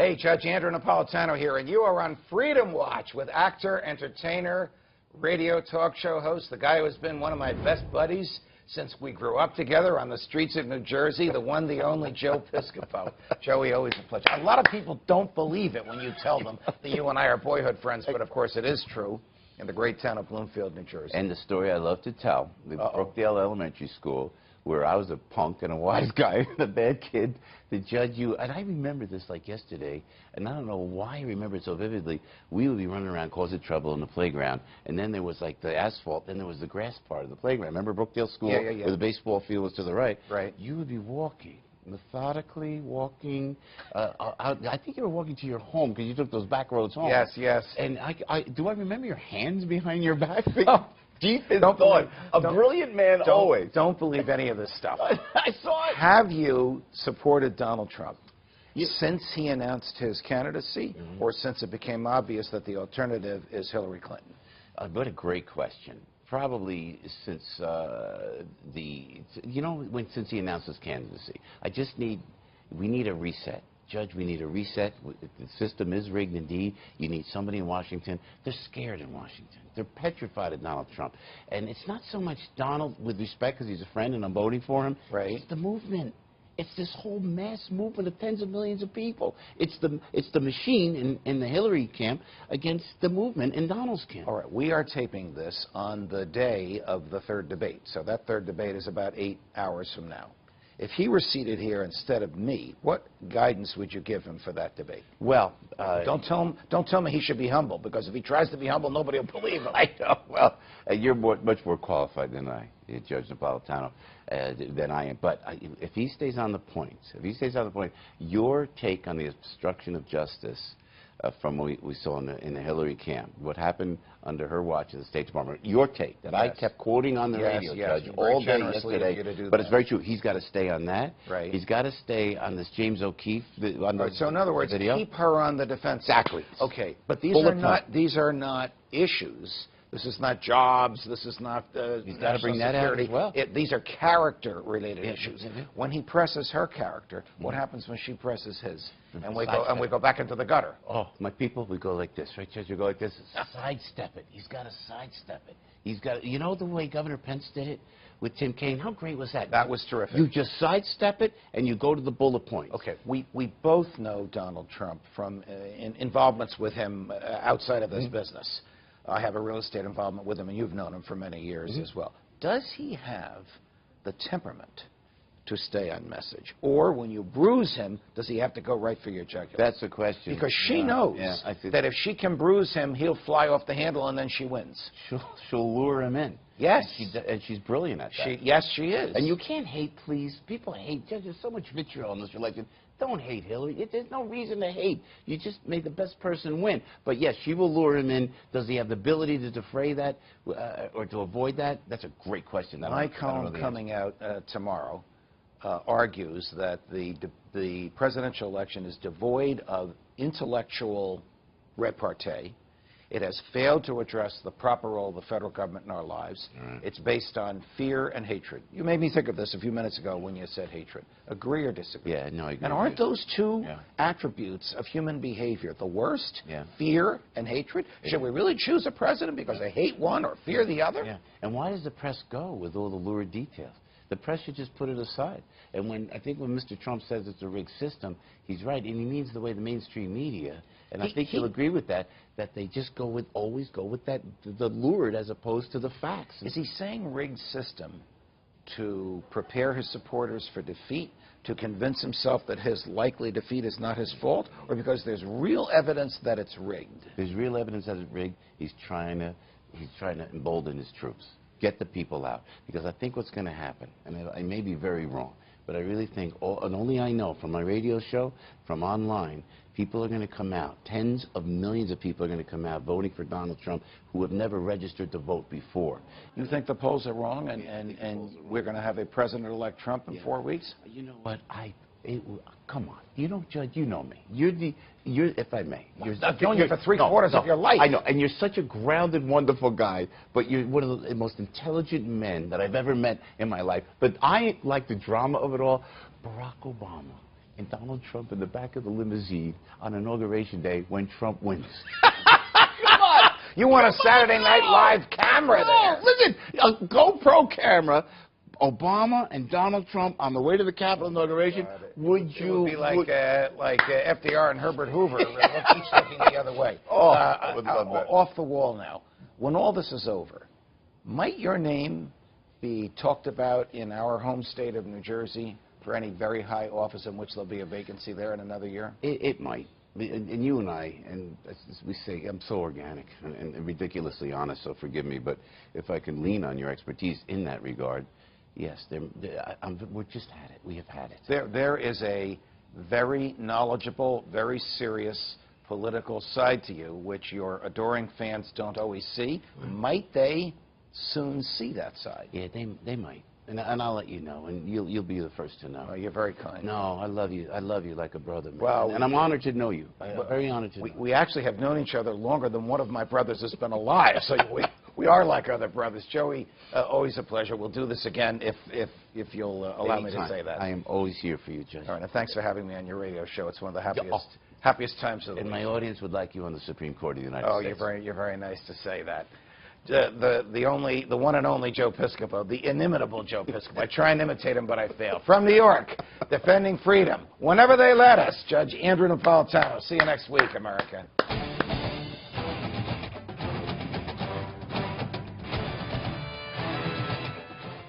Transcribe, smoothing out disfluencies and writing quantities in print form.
Hey, Judge Andrew Napolitano here, and you are on Freedom Watch with actor, entertainer, radio talk show host, the guy who has been one of my best buddies since we grew up together on the streets of New Jersey, the one, the only Joe Piscopo. Joey, always a pleasure. A lot of people don't believe it when you tell them that you and I are boyhood friends, but of course it is true in the great town of Bloomfield, New Jersey. And the story I love to tell, the Brookdale Elementary School, where I was a punk and a wise guy and a bad kid, the judge, and I remember this like yesterday, and I don't know why I remember it so vividly. We would be running around causing trouble in the playground, and then there was like the asphalt, then there was the grass part of the playground. Remember Brookdale School, where the baseball field was to the right? Right. You would be walking, methodically walking. I think you were walking to your home because you took those back roads home. Yes, yes. And do I remember your hands behind your back? Deep in Don't thought. believe, a brilliant man always. Don't believe any of this stuff. I saw it. Have you supported Donald Trump since he announced his candidacy, or since it became obvious that the alternative is Hillary Clinton? What a great question. Probably since since he announced his candidacy. We need a reset. Judge, we need a reset. The system is rigged indeed. You need somebody in Washington. They're scared in Washington. They're petrified of Donald Trump. And it's not so much Donald with respect because he's a friend and I'm voting for him. Right. It's the movement. It's this whole mass movement of tens of millions of people. It's the machine in the Hillary camp against the movement in Donald's camp. All right. We are taping this on the day of the third debate. So that third debate is about 8 hours from now. If he were seated here instead of me, what guidance would you give him for that debate? Well, don't tell me he should be humble, because if he tries to be humble, nobody will believe him. I know. Well, you're much more qualified than I, Judge Napolitano, than I am. But if he stays on the point, your take on the obstruction of justice from what we saw in the Hillary camp, what happened under her watch in the State Department, your take that I kept quoting on the radio, Judge, all day yesterday, but it's very true. He's got to stay on that. Right. He's got to stay on this James O'Keefe. So in other words, keep her on the defense. Exactly. Okay, but these are not issues. This is not jobs. This is not He's got to bring that out as well. These are character-related issues. When he presses her character, what happens when she presses his? And we go back into the gutter. Oh, my people, we go like this, right, Judge? We go like this. Sidestep it. He's got to sidestep it. He's got. You know the way Governor Pence did it with Tim Kaine? How great was that? That was terrific. You just sidestep it and you go to the bullet points. Okay. We both know Donald Trump from involvements with him outside of this business. I have a real estate involvement with him, and you've known him for many years as well. Does he have the temperament to stay on message? Or when you bruise him, does he have to go right for your jugular? That's the question. Because she knows that if she can bruise him, he'll fly off the handle, and then she wins. She'll lure him in. Yes. And she's brilliant at that. Yes, she is. And you can't hate, please. People hate. There's so much vitriol in this election. Don't hate Hillary. There's no reason to hate. You just made the best person win. But, yes, she will lure him in. Does he have the ability to defray that or to avoid that? That's a great question. My column coming out tomorrow argues that the presidential election is devoid of intellectual repartee. It has failed to address the proper role of the federal government in our lives. It's based on fear and hatred. You made me think of this a few minutes ago when you said hatred. Agree or disagree? Yeah, no, I agree. And aren't those two attributes of human behavior the worst? Fear and hatred? Should we really choose a president because they hate one or fear the other? Yeah. And why does the press go with all the lurid details? The press should just put it aside. And I think when Mr. Trump says it's a rigged system, he's right, and he means the way the mainstream media, and I think he'll agree with that they just always go with that, the lurid as opposed to the facts. Is he saying rigged system to prepare his supporters for defeat, to convince himself that his likely defeat is not his fault, or because there's real evidence that it's rigged? There's real evidence that it's rigged. He's trying to embolden his troops. Get the people out. Because I think what's going to happen, and I may be very wrong, but I really think, and only I know from my radio show, from online, people are going to come out. Tens of millions of people are going to come out voting for Donald Trump who have never registered to vote before. You think the polls are wrong and we're going to have a President-elect Trump in 4 weeks? You know what? Come on. You don't judge. You know me. If I may. I've known you for three-quarters of your life. I know. And you're such a grounded, wonderful guy. But you're one of the most intelligent men that I've ever met in my life. But I like the drama of it all. Barack Obama. and Donald Trump in the back of the limousine on Inauguration Day when Trump wins. Come on! You want a Saturday Night Live camera there. Listen, a GoPro camera, Obama and Donald Trump on the way to the Capitol inauguration. Would It you... would be like FDR and Herbert Hoover, each looking the other way. Oh, I would love that. Off the wall now. When all this is over, might your name be talked about in our home state of New Jersey for any very high office in which there'll be a vacancy there in another year? It might. And you and I, and as we say, I'm so organic and ridiculously honest, so forgive me, but if I can lean on your expertise in that regard, yes, we're just had it. We have had it. There is a very knowledgeable, very serious political side to you, which your adoring fans don't always see. Might they soon see that side? Yeah, they might. And I'll let you know, and you'll be the first to know. Oh, you're very kind. No, I love you. I love you like a brother, man. Well, and I'm honored to know you. Very honored to know you. We actually have known each other longer than one of my brothers has been alive, so we are like other brothers. Joey, always a pleasure. We'll do this again if you'll allow me to say that. I am always here for you, Judge. All right, and thanks for having me on your radio show. It's one of the happiest times of the week. And my audience would like you on the Supreme Court of the United States. Oh, you're very nice to say that. The one and only Joe Piscopo, the inimitable Joe Piscopo. I try and imitate him, but I fail. From New York, defending freedom, whenever they let us, Judge Andrew Napolitano. See you next week, America.